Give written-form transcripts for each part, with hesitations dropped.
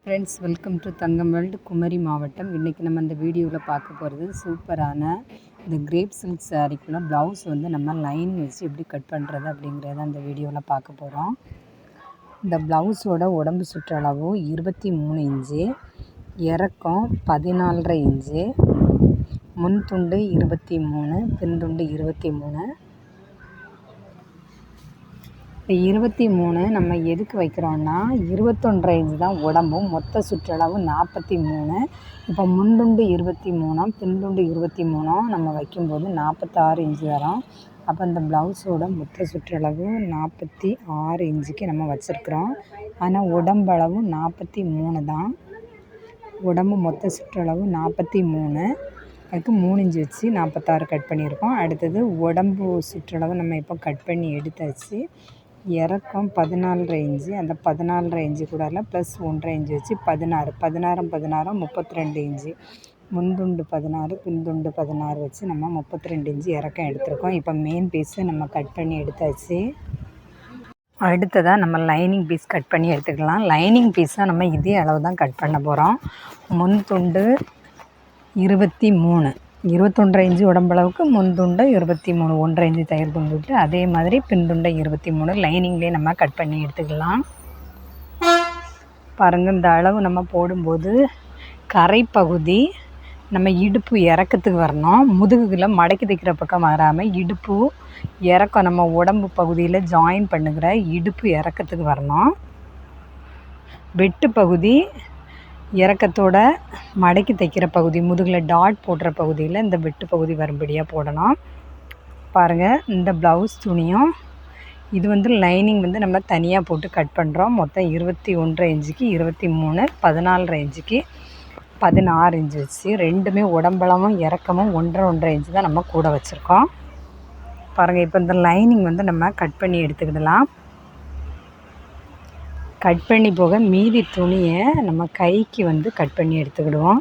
Friends, welcome to Thangam world, Kumari மாவட்டம். இன்றைக்கி நம்ம இந்த வீடியோவில் பார்க்க போகிறது சூப்பரான இந்த கிரேப் சில்க் சாரீக்குள்ள ப்ளவுஸ் வந்து நம்ம லைன் வச்சு எப்படி கட் பண்ணுறது அப்படிங்கிறத அந்த வீடியோவில் பார்க்க போகிறோம். இந்த ப்ளவுஸோட உடம்பு சுற்றளவு 23 இன்ச்சு, இறக்கம் 14.5 இன்ச்சு, முன் துண்டு 23, பின் துண்டு 23. இப்போ 23 நம்ம எதுக்கு வைக்கிறோன்னா 21.5 இன்ச்சு தான் உடம்பும், மொத்த சுற்றளவு 43. இப்போ முன்துண்டு 23, பின்துண்டு 23 நம்ம வைக்கும்போது 46 இன்ச்சு வரும். அப்போ இந்த ப்ளவுஸோட மொத்த சுற்றளவு 46 இன்ச்சுக்கு நம்ம வச்சுருக்குறோம். ஆனால் உடம்பளவு 43 தான். உடம்பு மொத்த சுற்றளவு 43, அதுக்கு 3 இன்ச்சு வச்சு 46 கட் பண்ணியிருக்கோம். அடுத்தது உடம்பு சுற்றளவு நம்ம இப்போ கட் பண்ணி எடுத்தாச்சு. இறக்கம் 14.5 இன்ச்சு, அந்த 14.5 இன்ச்சு கூட ப்ளஸ் 1.5 இன்ச்சு வச்சு 16, 32 இன்ச்சு. முன்துண்டு 16, பின்துண்டு 16 வச்சு நம்ம 32 இன்ச்சு இறக்கம் எடுத்திருக்கோம். இப்போ மெயின் பீஸை நம்ம கட் பண்ணி எடுத்தாச்சு. அடுத்ததாக நம்ம லைனிங் பீஸ் கட் பண்ணி எடுத்துக்கலாம். லைனிங் பீஸை நம்ம இதே அளவு தான் கட் பண்ண போகிறோம். முன் துண்டு 23, 21.5 இன்ச்சு உடம்பளவுக்கு முன் துண்டை 23, 1.5 இன்ச்சு தையல் துண்டு விட்டு அதே மாதிரி பின் துண்டை 23 லைனிங்லேயே நம்ம கட் பண்ணி எடுத்துக்கலாம். பாருங்கள், இந்த அளவு நம்ம போடும்போது கரை பகுதி நம்ம இடுப்பு இறக்கத்துக்கு வரணும். முதுகுல மடக்கி தைக்கிற பக்கம் வராமல் இடுப்பு இறக்கம் நம்ம உடம்பு பகுதியில் ஜாயின் பண்ணுகிற இடுப்பு இறக்கத்துக்கு வரணும். வெட்டு பகுதி இறக்கத்தோட மடக்கி தைக்கிற பகுதி, முதுகில் டாட் போடுற பகுதியில் இந்த வெட்டு பகுதி வரும்படியாக போடணும். பாருங்கள், இந்த ப்ளவுஸ் துணியும் இது வந்து லைனிங் வந்து நம்ம தனியாக போட்டு கட் பண்ணுறோம். மொத்தம் 21.5 இன்ச்சுக்கு 23, 14.5 இன்ச்சுக்கு 16 இன்ச்சு வச்சு ரெண்டுமே உடம்பளவும் இறக்கமும் 1.5 இன்ச்சு தான் நம்ம கூட வச்சுருக்கோம். பாருங்கள், இப்போ இந்த லைனிங் வந்து நம்ம கட் பண்ணி எடுத்துக்கிடலாம். கட் பண்ணி போக மீதி துணியை நம்ம கைக்கு வந்து கட் பண்ணி எடுத்துக்கிடுவோம்.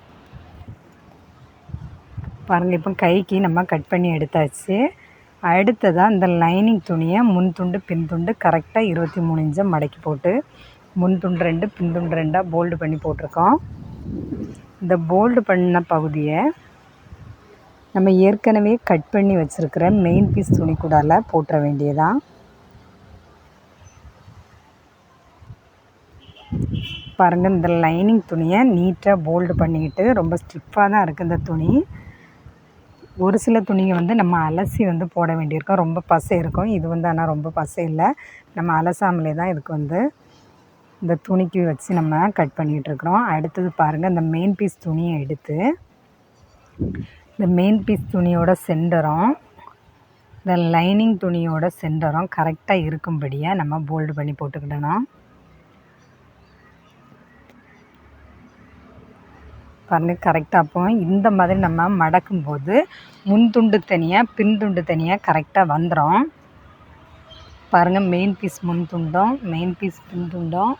பாருங்கள், இப்போ கைக்கு நம்ம கட் பண்ணி எடுத்தாச்சு. அடுத்ததாக இந்த லைனிங் துணியை முன் துண்டு பின் துண்டு கரெக்டாக 23 இன்ச்சை மடக்கி போட்டு முன் துண்டு 2 பின் துண்டு 2 போல்டு பண்ணி போட்டிருக்கோம். இந்த போல்டு பண்ண பகுதியை நம்ம ஏற்கனவே கட் பண்ணி வச்சுருக்கிற மெயின் பீஸ் துணி கூடால போட்டுற வேண்டியதான். பாருங்கள், இந்த லைனிங் துணியை நீட்டாக போல்டு பண்ணிக்கிட்டு, ரொம்ப ஸ்டிஃபாக தான் இருக்குது இந்த துணி. ஒரு சில துணியை வந்து நம்ம அலசி வந்து போட வேண்டியிருக்கோம், ரொம்ப பசை இருக்கும். இது வந்து ஆனால் ரொம்ப பசை இல்லை, நம்ம அலசாமலே தான் இதுக்கு வந்து இந்த துணிக்கு வச்சு நம்ம கட் பண்ணிகிட்ருக்குறோம். அடுத்தது பாருங்கள், இந்த மெயின் பீஸ் துணியை எடுத்து இந்த மெயின் பீஸ் துணியோட சென்டரும் இந்த லைனிங் துணியோட சென்டரும் கரெக்டாக இருக்கும்படியாக நம்ம போல்டு பண்ணி போட்டுக்கிடணும். பாருங்கள், கரெக்டாக அப்போ இந்த மாதிரி நம்ம மடக்கும்போது முன் துண்டு தனியாக பின் துண்டு தனியாக கரெக்டாக வந்துடும். பாருங்கள், மெயின் பீஸ் முன் துண்டும் மெயின் பீஸ் பின் துண்டும்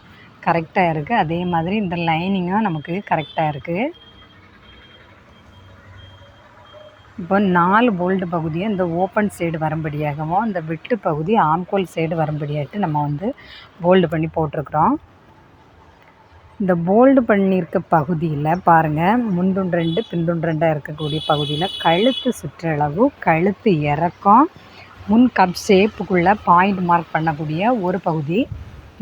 கரெக்டாக இருக்குது. அதே மாதிரி இந்த லைனிங்கும் நமக்கு கரெக்டாக இருக்குது. இப்போ 4 போல்டு பகுதியை இந்த ஓப்பன் சைடு வரும்படியாகவும் இந்த வெட்டு பகுதி ஆம்கோல் சைடு வரும்படியாகிட்டு நம்ம வந்து போல்டு பண்ணி போட்டிருக்குறோம். இந்த போல்டு பண்ணியிருக்க பகுதியில் பாருங்கள், முன்துண்டு 2 பின்துண்டு 2 இருக்கக்கூடிய பகுதியில் கழுத்து சுற்றளவு, கழுத்து இறக்கம், முன் கப் ஷேப்புக்குள்ளே பாயிண்ட் மார்க் பண்ணக்கூடிய ஒரு பகுதி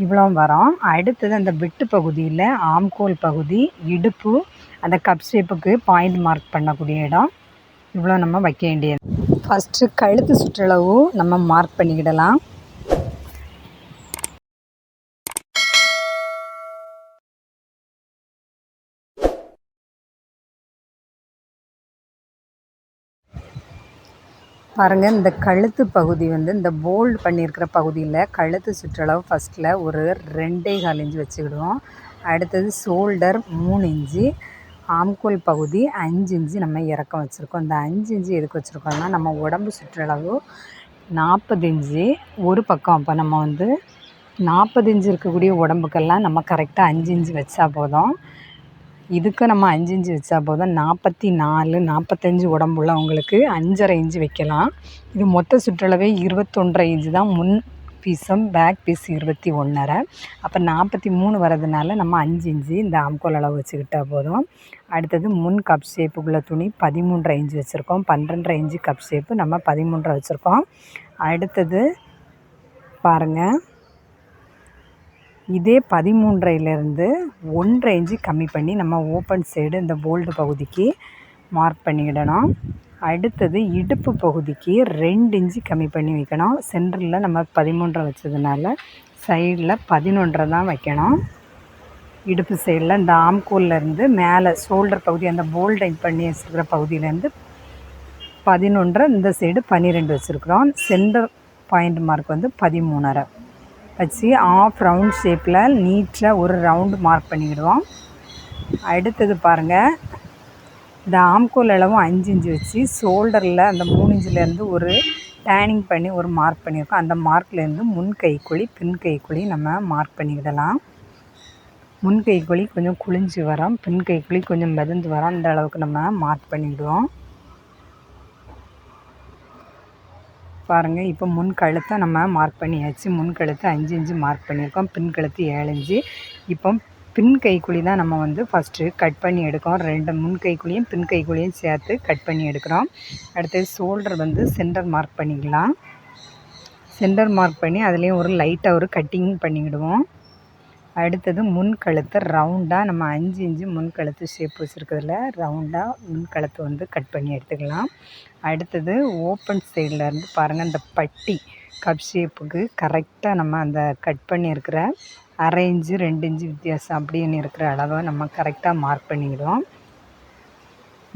இவ்வளோ வரும். அடுத்தது அந்த வெட்டு பகுதியில் ஆம்கோல் பகுதி, இடுப்பு, அந்த கப் ஷேப்புக்கு பாயிண்ட் மார்க் பண்ணக்கூடிய இடம் இவ்வளோ நம்ம வைக்க வேண்டியது. ஃபஸ்ட்டு கழுத்து சுற்றளவு நம்ம மார்க் பண்ணிக்கிடலாம். பாருங்கள், இந்த கழுத்து பகுதி வந்து இந்த போல்டு பண்ணியிருக்கிற பகுதியில் கழுத்து சுற்றளவு ஃபஸ்ட்டில் ஒரு 2.25 இன்ச்சு வச்சுக்கிடுவோம். அடுத்தது ஷோல்டர் 3 இன்ச்சு, ஆம்கோல் பகுதி 5 இன்ச்சு நம்ம இறக்கம் வச்சுருக்கோம். இந்த 5 இன்ச்சு எதுக்கு வச்சுருக்கோம்னா நம்ம உடம்பு சுற்றளவு 40 இன்ச்சு ஒரு பக்கம். அப்போ நம்ம வந்து 40 இன்ச்சு இருக்கக்கூடிய உடம்புக்கெல்லாம் நம்ம கரெக்டாக 5 இன்ச்சு வச்சா போதும். இதுக்கு நம்ம 5 இன்ச்சு வச்சா போதும். 44, 45 உடம்புள்ளவங்களுக்கு 5.5 இன்ச்சு வைக்கலாம். இது மொத்த சுற்றளவே 21.5 இன்ச்சு தான் முன் பீஸும் பேக் பீஸ் 21.5. அப்போ 43 வரதுனால நம்ம 5 இன்ச்சு இந்த ஆம்கோல் அளவு வச்சுக்கிட்டால் போதும். அடுத்தது முன் கப் ஷேப்புக்குள்ள துணி 13.5 இன்ச்சு வச்சுருக்கோம். 12.5 இன்ச்சு கப் ஷேப்பு நம்ம 13 வச்சுருக்கோம். அடுத்தது பாருங்கள், இதே 13லேருந்து 1.5 இன்ச்சு கம்மி பண்ணி நம்ம ஓப்பன் சைடு இந்த போல்டு பகுதிக்கு மார்க் பண்ணிக்கிடணும். அடுத்தது இடுப்பு பகுதிக்கு 2 இன்ச்சு கம்மி பண்ணி வைக்கணும். சென்டரில் நம்ம 13 வச்சதுனால சைடில் 11 தான் வைக்கணும். இடுப்பு சைடில் இந்த ஆம்கோல்லேருந்து மேலே ஷோல்டர் பகுதி அந்த போல்டை பண்ணி வச்சுருக்கிற பகுதியிலேருந்து 11, இந்த சைடு 12 வச்சுருக்குறோம். சென்டர் பாயிண்ட் மார்க் வந்து 13.5 வச்சு ஆஃப் ரவுண்ட் ஷேப்பில் நீட்டாக ஒரு ரவுண்டு மார்க் பண்ணிக்கிடுவோம். அடுத்தது பாருங்கள், இந்த ஆம்கோல் அளவும் 5 இன்ச்சு வச்சு ஷோல்டரில் அந்த 3 இன்ச்சிலேருந்து ஒரு டேனிங் பண்ணி ஒரு மார்க் பண்ணியிருக்கோம். அந்த மார்க்லேருந்து முன் கைக்குழி பின் கைக்குழி நம்ம மார்க் பண்ணிக்கிடலாம். முன் கைக்குழி கொஞ்சம் குளிஞ்சு வரோம், பின் கைக்குழி கொஞ்சம் மிதந்து வரோம். அந்த அளவுக்கு நம்ம மார்க் பண்ணிவிடுவோம். பாருங்கள், இப்போ முன் கழுத்தை நம்ம மார்க் பண்ணியாச்சு. முன் கழுத்து 5 இன்ச்சு மார்க் பண்ணியிருக்கோம். பின் கழுத்து 7 இன்ச்சு. இப்போ பின் கைக்குழி தான் நம்ம வந்து ஃபஸ்ட்டு கட் பண்ணி எடுக்கிறோம். 2 முன் கைக்குழியும் பின் கைக்குழியும் சேர்த்து கட் பண்ணி எடுக்கிறோம். அடுத்தது ஷோல்டர் வந்து சென்டர் மார்க் பண்ணிக்கலாம். சென்டர் மார்க் பண்ணி அதுலேயும் ஒரு லைட்டாக ஒரு கட்டிங் பண்ணிக்கிடுவோம். அடுத்தது முன் கழுத்தை ரவுண்டாக நம்ம 5 இன்ச்சு முன் கழுத்து ஷேப் வச்சுருக்கிறதுல ரவுண்டாக முன் கழுத்து வந்து கட் பண்ணி எடுத்துக்கலாம். அடுத்தது ஓப்பன் சைட்லேருந்து பாருங்கள், இந்த பட்டி கப் ஷேப்புக்கு கரெக்டாக நம்ம அந்த கட் பண்ணியிருக்கிற 1/2 இன்ச்சு 2 இன்ச்சு வித்தியாசம் அப்படின்னு இருக்கிற அளவை நம்ம கரெக்டாக மார்க் பண்ணிவிடுவோம்.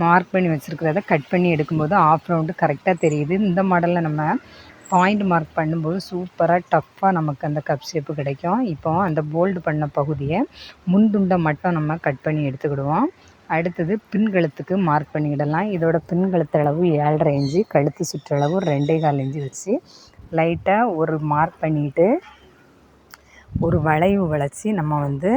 மார்க் பண்ணி வச்சுருக்கிறத கட் பண்ணி எடுக்கும்போது ஆஃப் ரவுண்டு கரெக்டாக தெரியுது. இந்த மாடலில் நம்ம பாயிண்ட் மார்க் பண்ணும்போது சூப்பராக டஃப்பாக நமக்கு அந்த கப் ஷேப்பு கிடைக்கும். இப்போ அந்த போல்டு பண்ண பகுதியை முன்துண்டை மட்டும் நம்ம கட் பண்ணி எடுத்துக்கிடுவோம். அடுத்தது பின் கழுத்துக்கு மார்க் பண்ணிக்கிடலாம். இதோட பின் கழுத்து அளவு 7.5 இன்ச்சு, கழுத்து சுற்றளவு 2.25 இன்ச்சு வச்சு லைட்டாக ஒரு மார்க் பண்ணிவிட்டு ஒரு வளைவு வளைச்சி நம்ம வந்து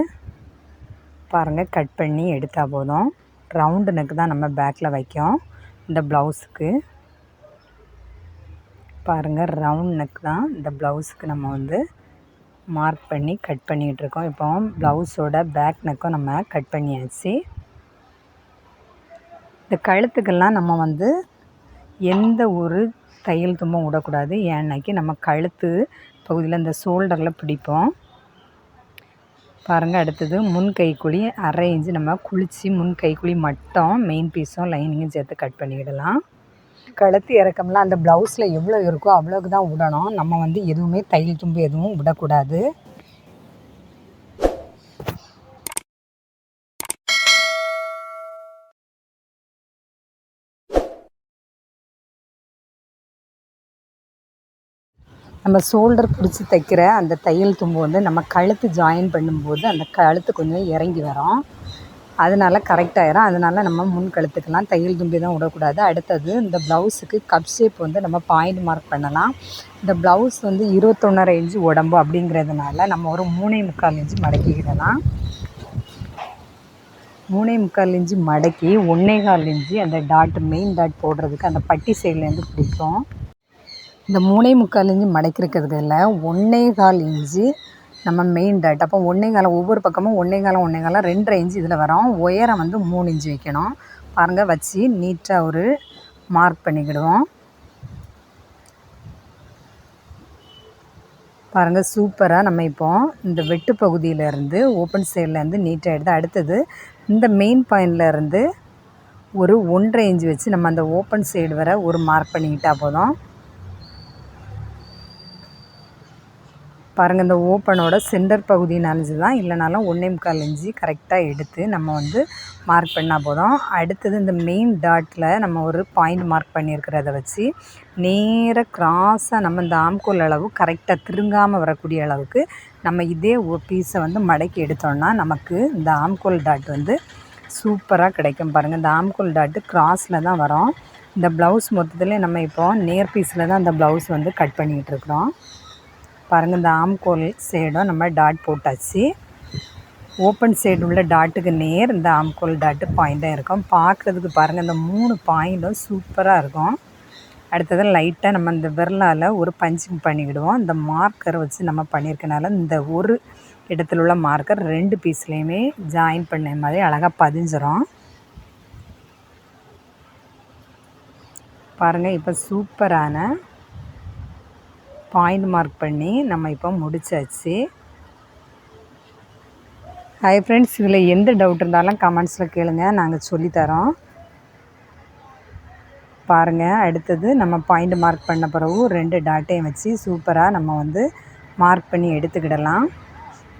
பாருங்கள் கட் பண்ணி எடுத்தால் போதும். ரவுண்டு நெக்கு தான் நம்ம பேக்கில் வைக்கோம். இந்த ப்ளவுஸுக்கு பாருங்கள், ரவுண்ட் நெக் தான் இந்த ப்ளவுஸுக்கு நம்ம வந்து மார்க் பண்ணி கட் பண்ணிகிட்ருக்கோம். இப்போ ப்ளவுஸோட பேக் நெக்கும் நம்ம கட் பண்ணியாச்சு. இந்த கழுத்துக்கெல்லாம் நம்ம வந்து எந்த ஒரு தையல் தும்பும் விடக்கூடாது. ஏன்னாக்கி நம்ம கழுத்து பகுதியில் இந்த ஷோல்டரில் பிடிப்போம். பாருங்கள், அடுத்தது முன் கைக்குழி 1/2 இன்ச்சு நம்ம குளித்து முன் கைக்குழி மட்டும் மெயின் பீஸும் லைனிங்கும் சேர்த்து கட் பண்ணிக்கிடலாம். கழுத்து இறக்கம்லாம் அந்த ப்ளவுஸில் எவ்வளோ இருக்கோ அவ்வளோக்கு தான் விடணும். நம்ம வந்து எதுவுமே தையல் தும்பு எதுவும் விடக்கூடாது. நம்ம ஷோல்டர் பிடிச்சி தைக்கிற அந்த தையல் தும்பு வந்து நம்ம கழுத்து ஜாயின் பண்ணும்போது அந்த கழுத்து கொஞ்சம் இறங்கி வரும். அதனால் கரெக்டாகிடும். அதனால் நம்ம முன் கழுத்துக்கெல்லாம் தையல் தும்பி தான் விடக்கூடாது. அடுத்தது இந்த ப்ளவுஸுக்கு கப் ஷேப் வந்து நம்ம பாயிண்ட் மார்க் பண்ணலாம். இந்த ப்ளவுஸ் வந்து 21.5 இன்ச்சு உடம்பு அப்படிங்கிறதுனால நம்ம ஒரு 3.25 இன்ச்சு மடக்கிக்கிடலாம். 3.25 இன்ச்சு மடக்கி 1.25 இன்ச்சு அந்த டாட் மெயின் டாட் போடுறதுக்கு அந்த பட்டி சைட்லேருந்து பிடிப்போம். இந்த 3.25 இன்ச்சு மடக்கிருக்கிறதுல 1.25 இன்ச்சு நம்ம மெயின் டாட். அப்போ 1.25 ஒவ்வொரு பக்கமும் 1.25 2.5 இன்ச்சு இதில் வரும். உயரம் வந்து 3 இன்ச்சு வைக்கணும். பாருங்கள், வச்சு நீட்டாக ஒரு மார்க் பண்ணிக்கிடுவோம். பாருங்கள், சூப்பராக நம்ம இப்போ இந்த வெட்டு பகுதியிலேருந்து ஓப்பன் சைட்லேருந்து நீட்டாக எடுத்து அடுத்தது இந்த மெயின் பாயிண்ட்லேருந்து ஒரு 1.5 இன்ச்சு வச்சு நம்ம அந்த ஓப்பன் சைடு வர ஒரு மார்க் பண்ணிக்கிட்டால் போதும். பாருங்கள், இந்த ஓப்பனோட சென்டர் பகுதி நனைஞ்சு தான் இல்லைனாலும் 1.25 இன்ச்சு கரெக்டாக எடுத்து நம்ம வந்து மார்க் பண்ணால் போதும். அடுத்தது இந்த மெயின் டாட்டில் நம்ம ஒரு பாயிண்ட் மார்க் பண்ணியிருக்கிறத வச்சு நேராக க்ராஸாக நம்ம இந்த ஆம்கோல் அளவு கரெக்டாக திருங்காமல் வரக்கூடிய அளவுக்கு நம்ம இதே பீஸை வந்து மடக்கி எடுத்தோம்னா நமக்கு இந்த ஆம்கோல் டாட் வந்து சூப்பராக கிடைக்கும். பாருங்கள், இந்த ஆம்கோல் டாட்டு க்ராஸில் தான் வரும். இந்த ப்ளவுஸ் மொத்தத்தில் நம்ம இப்போ நேர் பீஸில் தான் இந்த ப்ளவுஸ் வந்து கட் பண்ணிகிட்ருக்குறோம். பாருங்கள், இந்த ஆம்கோல் சைடும் நம்ம டாட் போட்டாச்சு. ஓப்பன் சைடு உள்ள டாட்டுக்கு நேர் இந்த ஆம்கோல் டாட்டு பாயிண்ட்டாக இருக்கும். பார்க்குறதுக்கு பாருங்கள், இந்த 3 பாயிண்ட்டும் சூப்பராக இருக்கும். அடுத்தது லைட்டாக நம்ம இந்த விரலால் ஒரு பஞ்சிங் பண்ணிக்கிடுவோம். இந்த மார்க்கர் வச்சு நம்ம பண்ணியிருக்கனால இந்த ஒரு இடத்துல உள்ள மார்க்கர் 2 பீஸ்லேயுமே ஜாயின் பண்ண மாதிரி அழகாக பதிஞ்சிரும். பாருங்கள், இப்போ சூப்பரான பாயிண்ட் மார்க் பண்ணி நம்ம இப்போ முடிச்சாச்சு. ஹாய் ஃப்ரெண்ட்ஸ், இதில் எந்த டவுட் இருந்தாலும் கமெண்ட்ஸில் கேளுங்க, நாங்கள் சொல்லித்தரோம். பாருங்கள், அடுத்தது நம்ம பாயிண்ட் மார்க் பண்ண பிறகு 2 டாட்டையும் வச்சு சூப்பராக நம்ம வந்து மார்க் பண்ணி எடுத்துக்கிடலாம்.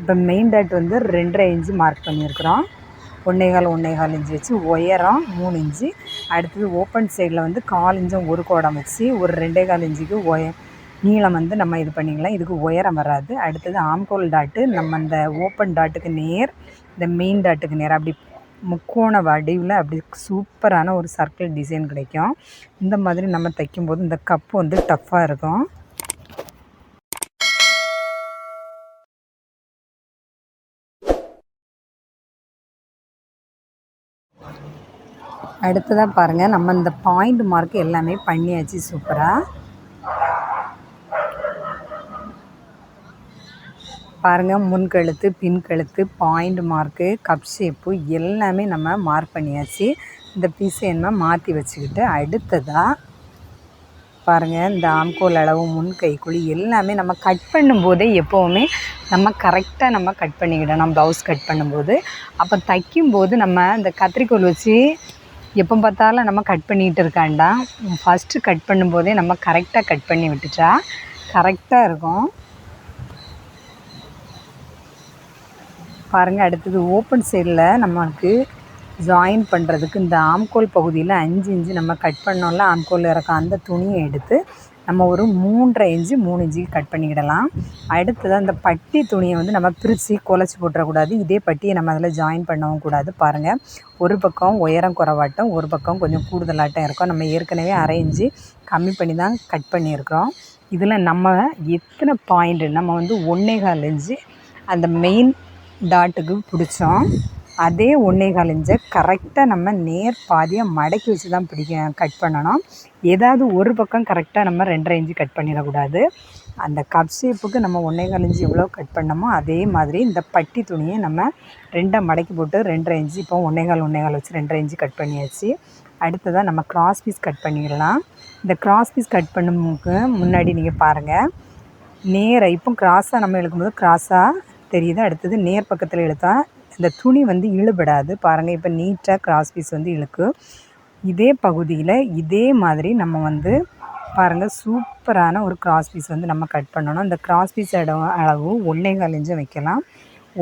இப்போ மெயின் டாட் வந்து 2.5 இன்ச்சு மார்க் பண்ணியிருக்கிறோம். 1.25 இன்ச்சு வச்சு உயரம் 3 இன்ச்சு. அடுத்தது ஓப்பன் சைடில் வந்து 1/4 இன்ச்சும் ஒரு கோடம் வச்சு ஒரு 2.25 இன்ச்சுக்கு நீளம் வந்து நம்ம இது பண்ணிக்கலாம். இதுக்கு உயரம் வராது. அடுத்தது ஆம்கோல் டாட்டு நம்ம இந்த ஓப்பன் டாட்டுக்கு நேர், இந்த மெயின் டாட்டுக்கு நேர் அப்படி முக்கோண வடிவில் அப்படி சூப்பரான ஒரு சர்க்கிள் டிசைன் கிடைக்கும். இந்த மாதிரி நம்ம தைக்கும்போது இந்த கப்பு வந்து டஃப்பாக இருக்கும். அடுத்ததாக பாருங்கள், நம்ம இந்த பாயிண்ட் மார்க் எல்லாமே பண்ணியாச்சு சூப்பராக. பாருங்கள், முன் கழுத்து, பின் கழுத்து, பாயிண்ட் மார்க்கு, கப் ஷேப்பு எல்லாமே நம்ம மார்க் பண்ணியாச்சு. இந்த பீஸை என்ன மாற்றி வச்சுக்கிட்டு அடுத்ததாக பாருங்கள், இந்த ஆம்கோல் அளவு, முன் கைக்குழி எல்லாமே நம்ம கட் பண்ணும்போதே எப்போவுமே நம்ம கரெக்டாக நம்ம கட் பண்ணிக்கிடணும். ப்ளவுஸ் கட் பண்ணும்போது அப்போ தைக்கும்போது நம்ம இந்த கத்திரிக்கோல் வச்சு எப்போ பார்த்தாலும் நம்ம கட் பண்ணிகிட்டு இருக்காண்டா, ஃபஸ்ட்டு கட் பண்ணும்போதே நம்ம கரெக்டாக கட் பண்ணி விட்டுட்டா கரெக்டாக இருக்கும். பாருங்கள், அடுத்தது ஓப்பன் சைடில் நமக்கு ஜாயின் பண்ணுறதுக்கு இந்த ஆம்கோல் பகுதியில் 5 இன்ச்சு நம்ம கட் பண்ணோம்ல, ஆம்கோல் இறக்கம் அந்த துணியை எடுத்து நம்ம ஒரு 3.5 இன்ச்சு 3 இன்ச்சுக்கு கட் பண்ணிக்கிடலாம். அடுத்தது அந்த பட்டி துணியை வந்து நம்ம பிரித்து குலைச்சி போட்டுறக்கூடாது. இதே பட்டியை நம்ம அதில் ஜாயின் பண்ணவும் கூடாது. பாருங்கள், ஒரு பக்கம் உயரம் குறைவாட்டம், ஒரு பக்கம் கொஞ்சம் கூடுதலாட்டம் இருக்கும். நம்ம ஏற்கனவே 1/2 இன்ச்சு கம்மி பண்ணி தான் கட் பண்ணியிருக்கிறோம். இதில் நம்ம எத்தனை பாயிண்ட்டு நம்ம வந்து 1.25 இன்ச்சு அந்த மெயின் டாட்டுக்கு பிடிச்சோம். அதே 1.25 இன்ச்சை கரெக்டாக நம்ம நேர் பாதியாக மடக்கி வச்சு தான் கட் பண்ணணும். ஏதாவது ஒரு பக்கம் கரெக்டாக நம்ம 2.5 இன்ச்சு கட் பண்ணிடக்கூடாது. அந்த கப் ஷேப்புக்கு நம்ம 1.25 இன்ச்சு எவ்வளோ கட் பண்ணோமோ அதே மாதிரி இந்த பட்டி துணியை நம்ம 2 மடக்கி போட்டு 2.5 இன்ச்சு இப்போ 1.25 வச்சு 2.5 இன்ச்சு கட் பண்ணியாச்சு. அடுத்ததாக நம்ம கிராஸ் பீஸ் கட் பண்ணிடலாம். இந்த கிராஸ் பீஸ் கட் பண்ணுறதுக்கு முன்னாடி நீங்கள் பாருங்கள், நேராக இப்போ கிராஸாக நம்ம இழுக்கும்போது கிராஸாக தெரியுது. அடுத்தது நேர் பக்கத்தில் இழுத்தால் இந்த துணி வந்து இழுபடாது. பாருங்கள், இப்போ நீட்டாக கிராஸ் பீஸ் வந்து இழுக்கு. இதே பகுதியில் இதே மாதிரி நம்ம வந்து பாருங்கள் சூப்பரான ஒரு கிராஸ் பீஸ் வந்து நம்ம கட் பண்ணணும். இந்த கிராஸ் பீஸ் அளவு 1.25 இன்ச்சும் வைக்கலாம்,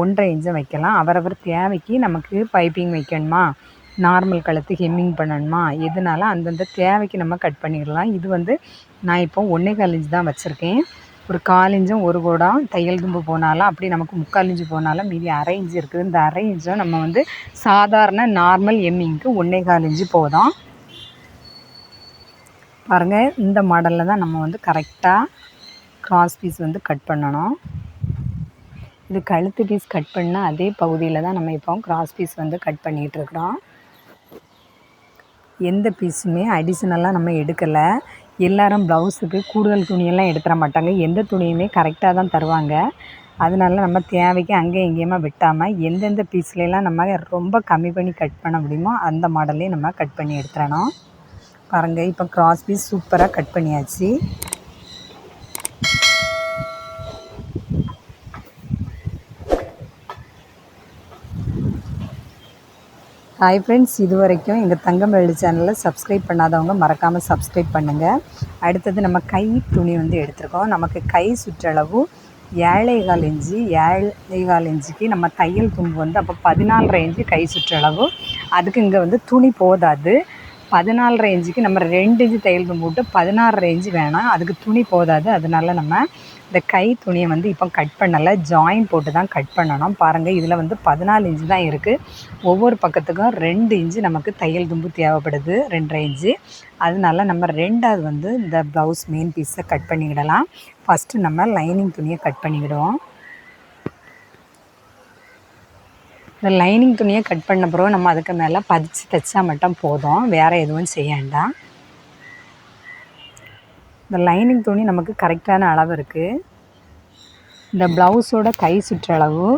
1.5 இன்ச்சும் வைக்கலாம். அவரவர் தேவைக்கு நமக்கு பைப்பிங் வைக்கணுமா, நார்மல் கழுத்து ஹெம்மிங் பண்ணணுமா, எதுனால அந்தந்த தேவைக்கு நம்ம கட் பண்ணிடலாம். இது வந்து நான் இப்போ 1.25 இன்ச்சு தான் வச்சுருக்கேன். ஒரு 1/4 இன்ச்சும் ஒரு கோடம் தையல் தும்பு போனாலும் அப்படி நமக்கு 3/4 இன்ச்சு போனாலும் மீதி 1/2 இன்ச்சு இருக்குது. இந்த 1/2 இன்ச்சும் நம்ம வந்து சாதாரண நார்மல் எம்மிங்க்கு 1.25 இன்ச்சு போதும். பாருங்கள், இந்த மாடலில் தான் நம்ம வந்து கரெக்டாக கிராஸ் பீஸ் வந்து கட் பண்ணணும். இது கழுத்து பீஸ் கட் பண்ணால் அதே பகுதியில் தான் நம்ம இப்போ கிராஸ் பீஸ் வந்து கட் பண்ணிகிட்ருக்குறோம். எந்த பீஸுமே அடிஷ்னலாக நம்ம எடுக்கலை. எல்லோரும் ப்ளவுஸுக்கு கூடுதல் துணியெல்லாம் எடுத்துட மாட்டாங்க. எந்த துணியுமே கரெக்டாக தான் தருவாங்க. அதனால நம்ம தேவைக்கு அங்கேயும் இங்கேயுமா வெட்டாமல் எந்தெந்த பீஸ்லாம் நம்ம ரொம்ப கம்மி பண்ணி கட் பண்ண முடியுமோ அந்த மாடல்லே நம்ம கட் பண்ணி எடுத்துடணும். பாருங்கள், இப்போ கிராஸ் பீஸ் சூப்பராக கட் பண்ணியாச்சு. ஹாய் ஃப்ரெண்ட்ஸ், இது வரைக்கும் எங்கள் தங்கம் வெள்ளி சேனலில் சப்ஸ்கிரைப் பண்ணாதவங்க மறக்காமல் சப்ஸ்கிரைப் பண்ணுங்கள். அடுத்தது நம்ம கை துணி வந்து எடுத்துருக்கோம். நமக்கு கை சுற்றளவு 7.25 இன்ச்சு, 7.25 இன்ச்சுக்கு நம்ம தையல் தும்பு வந்து அப்போ 14.5 இன்ச்சு கை சுற்றளவு. அதுக்கு இங்கே வந்து துணி போதாது. 14.5 இன்ச்சுக்கு நம்ம 2 இன்ச்சு தையல் தும்பு விட்டு 16.5 இன்ச்சு வேணாம், அதுக்கு துணி போதாது. அதனால நம்ம இந்த கை துணியை வந்து இப்போ கட் பண்ணலை, ஜாயின் போட்டு தான் கட் பண்ணணும். பாருங்கள், இதில் வந்து 14 இன்ச்சு தான் இருக்குது. ஒவ்வொரு பக்கத்துக்கும் 2 இன்ச்சு நமக்கு தையல் தும்பு தேவைப்படுது, 2.5 இன்ச்சு. அதனால நம்ம 2வது வந்து இந்த ப்ளவுஸ் மெயின் பீஸை கட் பண்ணிக்கிடலாம். ஃபஸ்ட்டு நம்ம லைனிங் துணியை கட் பண்ணிக்கிடுவோம். இந்த லைனிங் துணியை கட் பண்ண பிறகு நம்ம அதுக்கு மேலே பதிச்சு தைச்சா மட்டும் போதும், வேறு எதுவும் செய்ய வேண்டாம். இந்த லைனிங் துணி நமக்கு கரெக்டான அளவு இருக்குது. இந்த ப்ளவுஸோட கை சுற்றளவு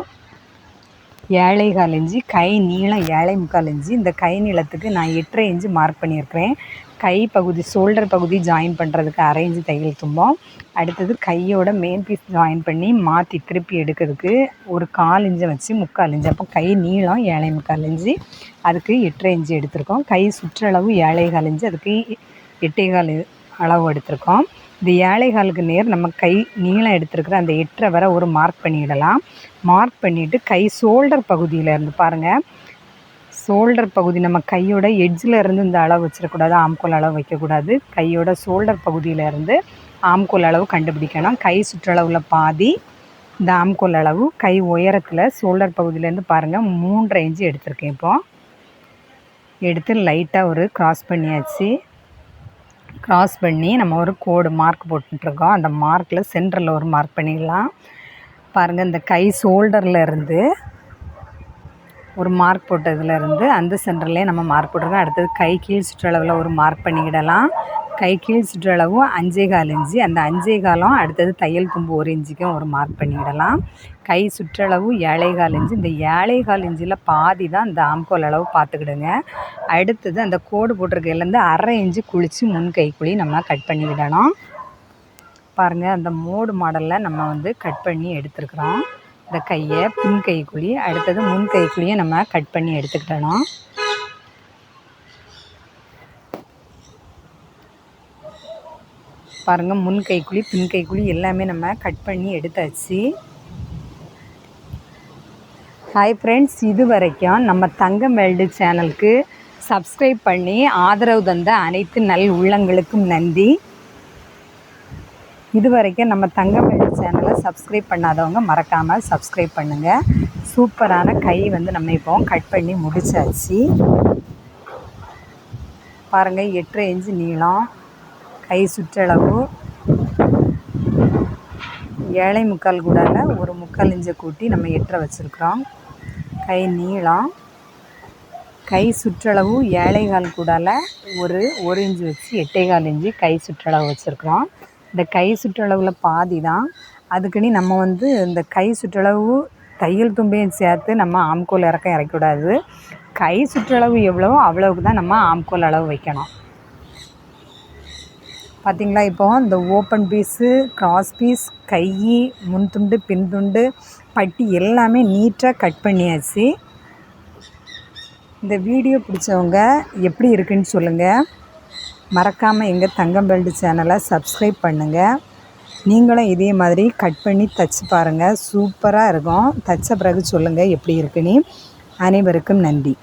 7.25 இன்ச்சு, கை நீளம் 7.25 இன்ச்சு. இந்த கை நீளத்துக்கு நான் 8.5 இன்ச்சு மார்க் பண்ணியிருக்கிறேன். கை பகுதி ஷோல்டர் பகுதி ஜாயின் பண்ணுறதுக்கு 1/2 இன்ச்சு தையல் தும்போம். அடுத்தது கையோட மெயின் பீஸ் ஜாயின் பண்ணி மாற்றி திருப்பி எடுக்கிறதுக்கு ஒரு 1/4 இன்ச்சை வச்சு 3/4 இன்ச்சு. அப்போ கை நீளம் 7.25 இன்ச்சு, அதுக்கு 8.5 இன்ச்சு எடுத்திருக்கோம். கை சுற்றளவு 7.25 இன்ச்சு, அதுக்கு 8.25 அளவு எடுத்திருக்கோம். இந்த 7.25க்கு நேர் நம்ம கை நீளம் எடுத்துருக்கிற அந்த 8.5 வரை ஒரு மார்க் பண்ணிடலாம். மார்க் பண்ணிவிட்டு கை ஷோல்டர் பகுதியிலேருந்து பாருங்கள், ஷோல்டர் பகுதி நம்ம கையோட எட்ஜில் இருந்து இந்த அளவு வச்சிடக்கூடாது, ஆம்கோல் அளவு வைக்கக்கூடாது. கையோட ஷோல்டர் பகுதியிலேருந்து ஆம்கோல் அளவு கண்டுபிடிக்கணும். கை சுற்றளவில் பாதி இந்த ஆம்கோல் அளவு. கை உயரத்தில் ஷோல்டர் பகுதியிலேருந்து பாருங்கள் 3.5 இன்ச்சு எடுத்திருக்கேன். இப்போது எடுத்து லைட்டாக ஒரு க்ராஸ் பண்ணியாச்சு. க்ராஸ் பண்ணி நம்ம ஒரு கோடு மார்க் போட்டுருக்கோம். அந்த மார்க்கில் சென்டரில் ஒரு மார்க் பண்ணிடலாம். பாருங்கள், இந்த கை ஷோல்டரில் இருந்து ஒரு மார்க் போட்டதுலேருந்து அந்த சென்டர்லேயே நம்ம மார்க் போட்டிருக்கோம். அடுத்தது கை கீழ் சுற்றளவில் ஒரு மார்க் பண்ணிக்கிடலாம். கை கீழ் சுற்றளவு 5.25 இன்ச்சு, அந்த 5.25 அடுத்தது தையல் தும்பு 1 இன்ச்சுக்கும் ஒரு மார்க் பண்ணிக்கிடலாம். கை சுற்றளவு 7.25 இன்ச்சு, இந்த 7.25 இன்ச்சில் பாதி தான் இந்த ஆம்கோல் அளவு பார்த்துக்கிடுங்க. அடுத்தது அந்த கோடு போட்டிருக்கையிலேருந்து 1/2 இன்ச்சு குளித்து முன் கைக்குழி நம்ம கட் பண்ணிக்கிடணும். பாருங்கள், அந்த மோடு மாடலில் நம்ம வந்து கட் பண்ணி எடுத்துருக்குறோம். இந்த கையை பின் கைக்குழி, அடுத்தது முன் கைக்குழியை நம்ம கட் பண்ணி எடுத்துக்கிடணும். பாருங்கள், முன் கைக்குழி பின் கைக்குழி எல்லாமே நம்ம கட் பண்ணி எடுத்தாச்சு. ஹாய் ஃப்ரெண்ட்ஸ், இது வரைக்கும் நம்ம தங்கம் வேர்ல்டு சேனலுக்கு சப்ஸ்கிரைப் பண்ணி ஆதரவு தந்த அனைத்து நல் உள்ளங்களுக்கும் நன்றி. இது வரைக்கும் நம்ம தங்கம் வேர்ல்டு சேனலை சப்ஸ்கிரைப் பண்ணாதவங்க மறக்காமல் சப்ஸ்கிரைப் பண்ணுங்கள். சூப்பரான கை வந்து நம்ம இப்போ கட் பண்ணி முடிச்சாச்சு. பாருங்கள், 8.5 இன்ச்சு நீளம், கை சுற்றளவு 7.25 கூடால ஒரு 3/4 இன்ச்சை கூட்டி நம்ம 8.5 வச்சுருக்குறோம். கை நீளம், கை சுற்றளவு 7.25 கூடால ஒரு 1 இன்ச்சு வச்சு 8.25 இன்ச்சு கை சுற்றளவு வச்சுருக்குறோம். இந்த கை சுற்றளவில் பாதி தான். அதுக்குன்னு நம்ம வந்து இந்த கை சுற்றளவு தையல் தும்பையும் சேர்த்து நம்ம ஆம்கோல் இறக்கக்கூடாது. கை சுற்றளவு எவ்வளவோ அவ்வளவுக்கு தான் நம்ம ஆம்கோல் அளவு வைக்கணும். பார்த்திங்களா, இப்போ இந்த ஓப்பன் பீஸு, கிராஸ் பீஸ், கை, முன் துண்டு, பின் துண்டு, பட்டி எல்லாமே நீட்டாக கட் பண்ணியாச்சு. இந்த வீடியோ பிடிச்சவங்க எப்படி இருக்குன்னு சொல்லுங்கள். மறக்காமல் எங்கள் தங்கம் வேர்ல்டு சேனலை சப்ஸ்கிரைப் பண்ணுங்கள். நீங்களும் இதே மாதிரி கட் பண்ணி தைச்சி பாருங்கள், சூப்பராக இருக்கும். தைச்ச பிறகு சொல்லுங்கள் எப்படி இருக்குன்னு. அனைவருக்கும் நன்றி.